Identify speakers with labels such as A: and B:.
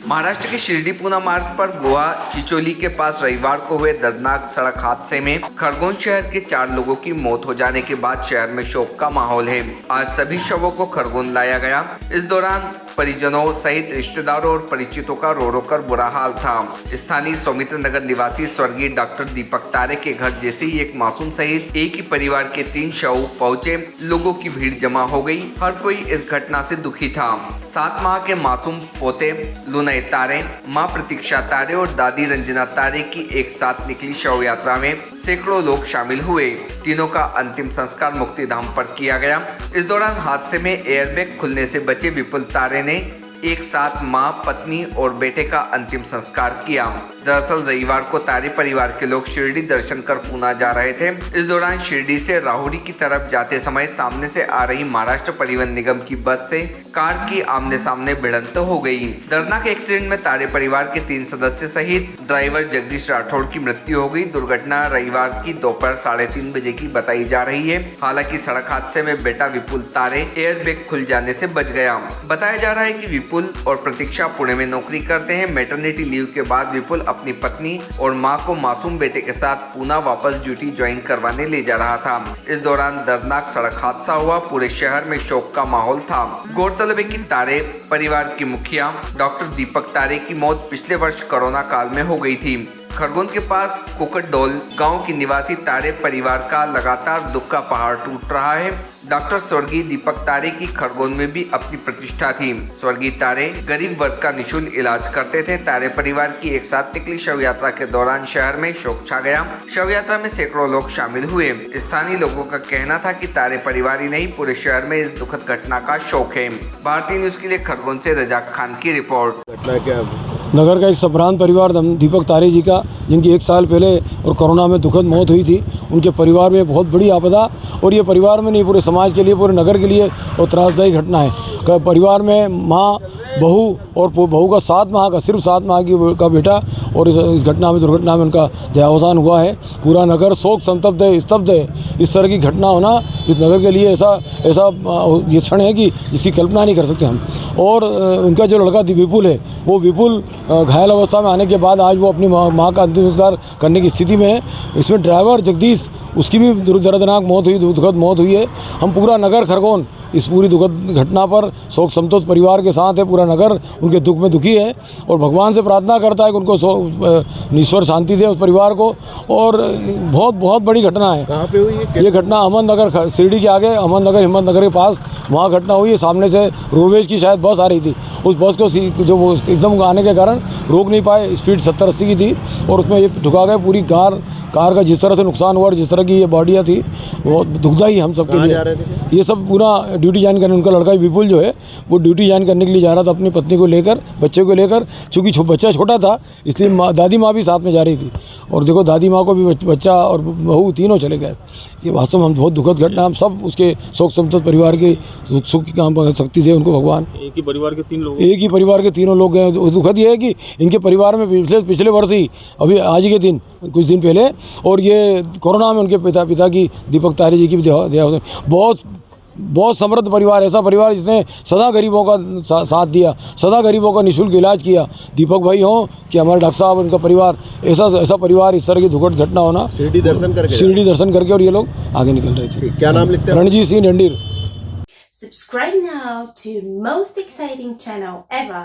A: महाराष्ट्र के शिरडी पूना मार्ग पर गोवा चिचोली के पास रविवार को हुए दर्दनाक सड़क हादसे में खरगोन शहर के 4 लोगों की मौत हो जाने के बाद शहर में शोक का माहौल है। आज सभी शवों को खरगोन लाया गया। इस दौरान परिजनों सहित रिश्तेदारों और परिचितों का रो रो कर बुरा हाल था। स्थानीय सौमित्र नगर निवासी स्वर्गीय डॉक्टर दीपक तारे के घर जैसे ही एक मासूम सहित एक ही परिवार के 3 शव पहुंचे, लोगों की भीड़ जमा हो गई। हर कोई इस घटना से दुखी था। 7 माह के मासूम पोते लुनय तारे, मां प्रतीक्षा तारे और दादी रंजना तारे की एक साथ निकली शव यात्रा में सैकड़ों लोग शामिल हुए। तीनों का अंतिम संस्कार मुक्तिधाम पर किया गया। इस दौरान हादसे में एयरबैग खुलने से बचे विपुल तारे ने एक साथ मां, पत्नी और बेटे का अंतिम संस्कार किया। दरअसल रविवार को तारे परिवार के लोग शिरडी दर्शन कर पूना जा रहे थे। इस दौरान शिरडी से राहुरी की तरफ जाते समय सामने से आ रही महाराष्ट्र परिवहन निगम की बस से कार की आमने सामने भिड़ंत हो गई। दर्दनाक एक्सीडेंट में तारे परिवार के 3 सदस्य सहित ड्राइवर जगदीश राठौड़ की मृत्यु हो गई। दुर्घटना रविवार की दोपहर 3:30 बजे की बताई जा रही है। हालांकि सड़क हादसे में बेटा विपुल तारे एयरबैग खुल जाने से बच गया। बताया जा रहा है कि विपुल और प्रतीक्षा पुणे में नौकरी करते हैं। मैटरनिटी लीव के बाद विपुल अपनी पत्नी और मां को मासूम बेटे के साथ पूना वापस ड्यूटी ज्वाइन करवाने ले जा रहा था। इस दौरान दर्दनाक सड़क हादसा हुआ। पूरे शहर में शोक का माहौल था। गौरतलब है कि तारे परिवार के मुखिया डॉक्टर दीपक तारे की मौत पिछले वर्ष कोरोना काल में हो गई थी। खरगोन के पास कुकटडोल गांव की निवासी तारे परिवार का लगातार दुख का पहाड़ टूट रहा है। डॉक्टर स्वर्गीय दीपक तारे की खरगोन में भी अपनी प्रतिष्ठा थी। स्वर्गीय तारे गरीब वर्ग का निःशुल्क इलाज करते थे। तारे परिवार की एक साथ निकली शव यात्रा के दौरान शहर में शोक छा गया। शव यात्रा में सैकड़ों लोग शामिल हुए। स्थानीय लोगों का कहना था कि तारे परिवार ही नहीं, पूरे शहर में इस दुखद घटना का शोक है। भारतीय न्यूज के लिए खरगोन से रजाक खान की रिपोर्ट।
B: घटना क्या?
C: नगर का एक संभ्रांत परिवार दीपक तारे जी का, जिनकी 1 साल पहले और कोरोना में दुखद मौत हुई थी, उनके परिवार में बहुत बड़ी आपदा, और ये परिवार में नहीं पूरे समाज के लिए, पूरे नगर के लिए और त्रासदायी घटना है। परिवार में माँ, बहू और बहू का 7 माह का, सिर्फ 7 माह का बेटा, और इस घटना में, दुर्घटना में उनका देहावसान हुआ है। पूरा नगर शोक संतप्त है, स्तब्ध है। इस तरह की घटना होना इस नगर के लिए ऐसा ये क्षण है कि जिसकी कल्पना नहीं कर सकते हम। और उनका जो लड़का विपुल है, वो विपुल घायल अवस्था में आने के बाद आज वो अपनी माँ का अंतिम संस्कार करने की स्थिति में है। इसमें ड्राइवर जगदीश, उसकी भी दर्दनाक मौत हुई, दुखद मौत हुई है। हम पूरा नगर खरगोन इस पूरी दुखद घटना पर शोक संतप्त परिवार के साथ है। पूरा नगर उनके दुख में दुखी है और भगवान से प्रार्थना करता है कि उनको ईश्वर शांति दे उस परिवार को। और बहुत बड़ी घटना है।
B: कहाँ पे हुई है?
C: ये घटना अहमदनगर, शिरडी के आगे अहमदनगर, हिम्मतनगर के पास वहाँ घटना हुई है। सामने से रोडवेज की शायद बस आ रही थी। उस बस को जो वो एकदम आने के कारण रोक नहीं पाए। स्पीड 70-80 की थी और उसमें ये ठुका गए। पूरी कार का जिस तरह से नुकसान हुआ और जिस तरह की ये बॉडियाँ थी, वो दुखदाई हम सबके लिए। ये सब पूरा ड्यूटी ज्वाइन करने, उनका लड़का विपुल जो है वो ड्यूटी ज्वाइन करने के लिए जा रहा था अपनी पत्नी को लेकर, बच्चे को लेकर। चूँकि बच्चा छोटा था इसलिए दादी माँ भी साथ में जा रही थी। और देखो, दादी माँ को भी बच्चा और बहू तीनों चले गए। ये वास्तव में हम बहुत दुखद घटना। हम सब उसके शोक संतप्त परिवार के सुख की काम कर सकती थे उनको भगवान।
B: एक ही परिवार के 3 लोग,
C: एक ही परिवार के 3 लोग गए। दुखद ये है कि इनके परिवार में पिछले वर्ष ही, अभी आज के दिन, कुछ दिन पहले, और ये कोरोना में उनके पिता की, दीपक तारे जी की देहावसान। बहुत समृद्ध परिवार, ऐसा परिवार जिसने सदा गरीबों का साथ दिया, सदा गरीबों का निःशुल्क इलाज किया। दीपक भाई हों कि हमारे डॉक्टर साहब, उनका परिवार, ऐसा परिवार, इस तरह की दुखद घटना होना। शिरडी दर्शन करके और ये लोग आगे निकल रहे थे।
B: क्या नाम लिखते हैं?
C: Ranjit Singh रंडीर।
D: Subscribe now to most exciting channel ever.